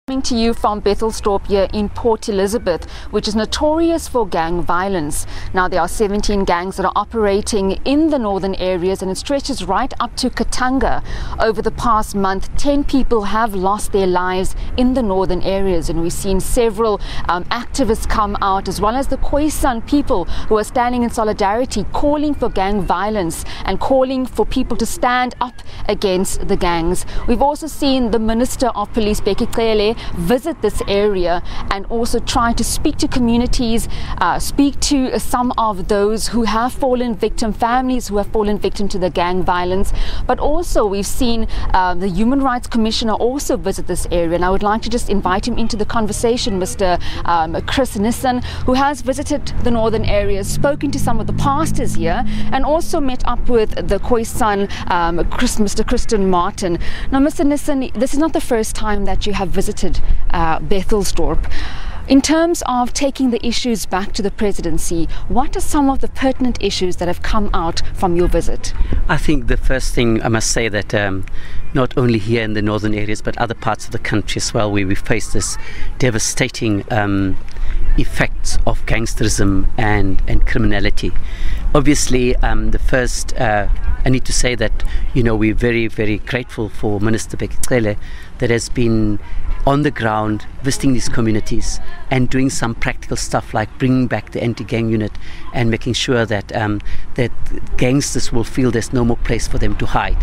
Coming to you from Bethelsdorp here in Port Elizabeth, which is notorious for gang violence. Now there are 17 gangs that are operating in the northern areas, and it stretches right up to Katanga. Over the past month, 10 people have lost their lives in the northern areas, and we've seen several activists come out, as well as the Khoisan people who are standing in solidarity, calling for gang violence and calling for people to stand up against the gangs. We've also seen the Minister of Police, Bheki, Cele, visit this area and also try to speak to communities, speak to some of those who have fallen victim, families who have fallen victim to the gang violence. But also we've seen the Human Rights Commissioner also visit this area, and I would like to just invite him into the conversation, Mr. Chris Nissen, who has visited the northern areas, spoken to some of the pastors here, and also met up with the Khoisan, Mr. Christian Martin. Now, Mr. Nissen, this is not the first time that you have visited Bethelsdorp. In terms of taking the issues back to the presidency, what are some of the pertinent issues that have come out from your visit? I think the first thing I must say that not only here in the northern areas but other parts of the country as well, where we face this devastating effects of gangsterism and criminality. Obviously, the first, I need to say that, we're very, very grateful for Minister Bheki Cele that has been on the ground visiting these communities and doing some practical stuff like bringing back the anti-gang unit and making sure that that gangsters will feel there's no more place for them to hide.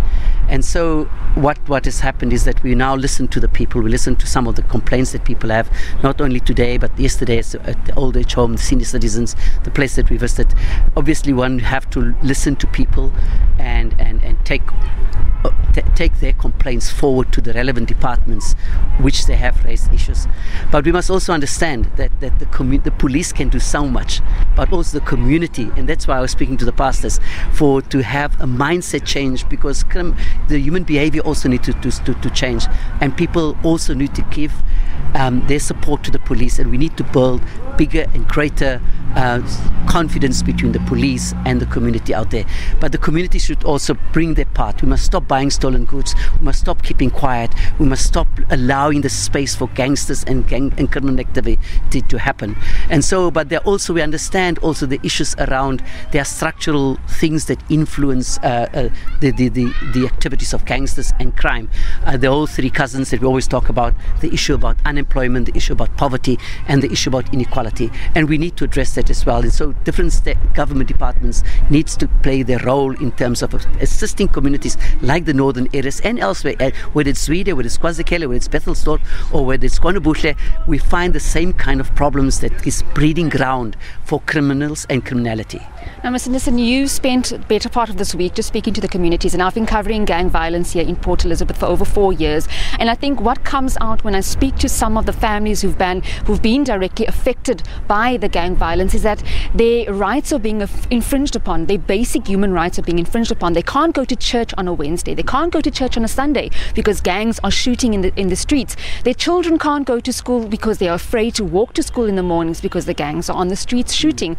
And so what has happened is that we now listen to the people. We listen to some of the complaints that people have, not only today but yesterday at the old age home, the senior citizens, the place that we visited. Obviously one have to listen to people and take their complaints forward to the relevant departments which they have raised issues. But we must also understand that the police can do so much, but also the community, and that's why I was speaking to the pastors, to have a mindset change, because the human behavior also needs to change, and people also need to give their support to the police, and we need to build bigger and greater confidence between the police and the community out there. But the community should also bring their part. We must stop buying stolen goods. We must stop keeping quiet. We must stop allowing the space for gangsters and criminal activity to happen. And so, but we understand also the issues around. There are structural things that influence the activities of gangsters and crime. The whole three cousins that we always talk about: the issue about unemployment, the issue about poverty, and the issue about inequality. And we need to address that as well. And so different government departments needs to play their role in terms of assisting communities like the northern areas and elsewhere, whether it's Zwide, whether it's KwaZulu, whether it's Bethelsdorp, or whether it's KwaNobuhle. We find the same kind of problems that is breeding ground for criminals and criminality. Now, Mr. Nissen, you spent a better part of this week just speaking to the communities, and I've been covering gang violence here in Port Elizabeth for over 4 years. And I think what comes out when I speak to some of the families who've been directly affected by the gang violence is that their rights are being infringed upon. Their basic human rights are being infringed upon. They can't go to church on a Wednesday. They can't go to church on a Sunday because gangs are shooting in the streets. Their children can't go to school because they are afraid to walk to school in the mornings because the gangs are on the streets shooting.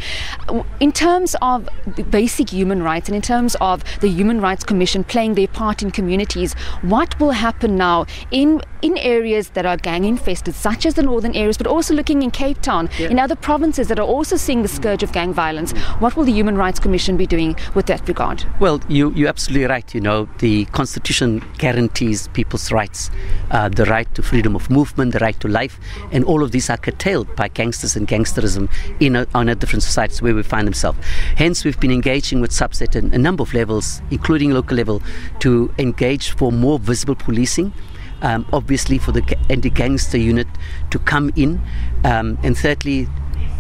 In terms of basic human rights, and in terms of the Human Rights Commission playing their part in communities, what will happen now in areas that are gang infested, such as the northern areas, but also looking in Cape Town, in other provinces that are also seeing the scourge of gang violence? What will the Human Rights Commission be doing with that regard? Well, you're absolutely right. The Constitution guarantees people's rights, the right to freedom of movement, the right to life, and all of these are curtailed by gangsters and gangsterism on a different societies where we find themselves. Hence, we've been engaging with SABC at a number of levels, including local level, to engage for more visible policing. Obviously for the anti-gangster unit to come in, and thirdly,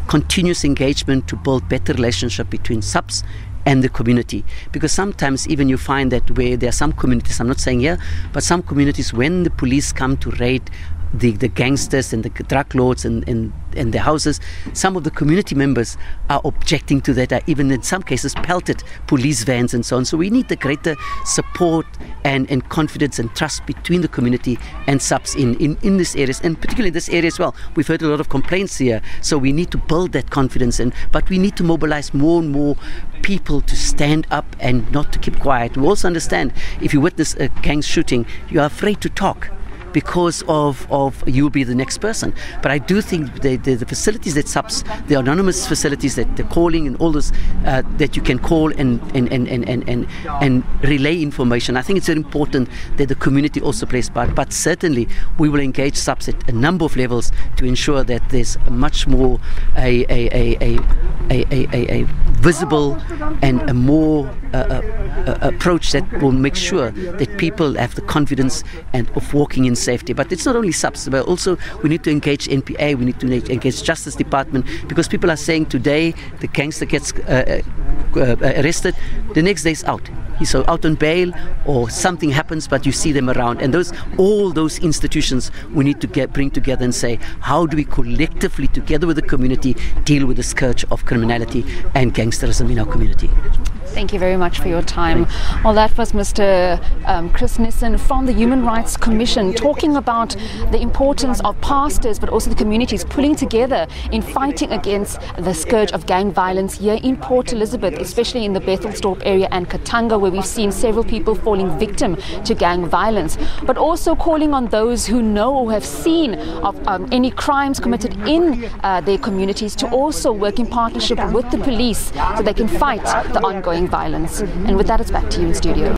continuous engagement to build better relationship between SABC and the community, because sometimes even you find that where there are some communities, I'm not saying here, but some communities, when the police come to raid the gangsters and the drug lords and their houses, some of the community members are objecting to that, are even in some cases pelted police vans and so on. So we need the greater support and confidence and trust between the community and SABC in this areas, and particularly this area as well. We've heard a lot of complaints here, so we need to build that confidence, but we need to mobilize more and more people to stand up and not to keep quiet. We also understand if you witness a gang shooting, you are afraid to talk. because of you'll be the next person. But I do think the facilities that the anonymous facilities that they're calling and all those that you can call and relay information. I think it's very important that the community also plays part. But certainly we will engage subs at a number of levels to ensure that there's much more a visible and a more approach that will make sure that people have the confidence and of walking in safety. But it's not only subs, but also we need to engage NPA, we need to engage Justice Department, because people are saying today the gangster gets arrested, the next day is out. He's out on bail or something happens, but you see them around. And all those institutions we need to bring together and say, how do we collectively, together with the community, deal with the scourge of criminality and gangsterism in our community? Thank you very much for your time. Well, that was Mr. Chris Nissen from the Human Rights Commission, talking about the importance of pastors but also the communities pulling together in fighting against the scourge of gang violence here in Port Elizabeth, especially in the Bethelsdorp area and Katanga, where we've seen several people falling victim to gang violence, but also calling on those who know or have seen of any crimes committed in their communities to also work in partnership with the police so they can fight the ongoing violence. And with that, it's back to you in studio.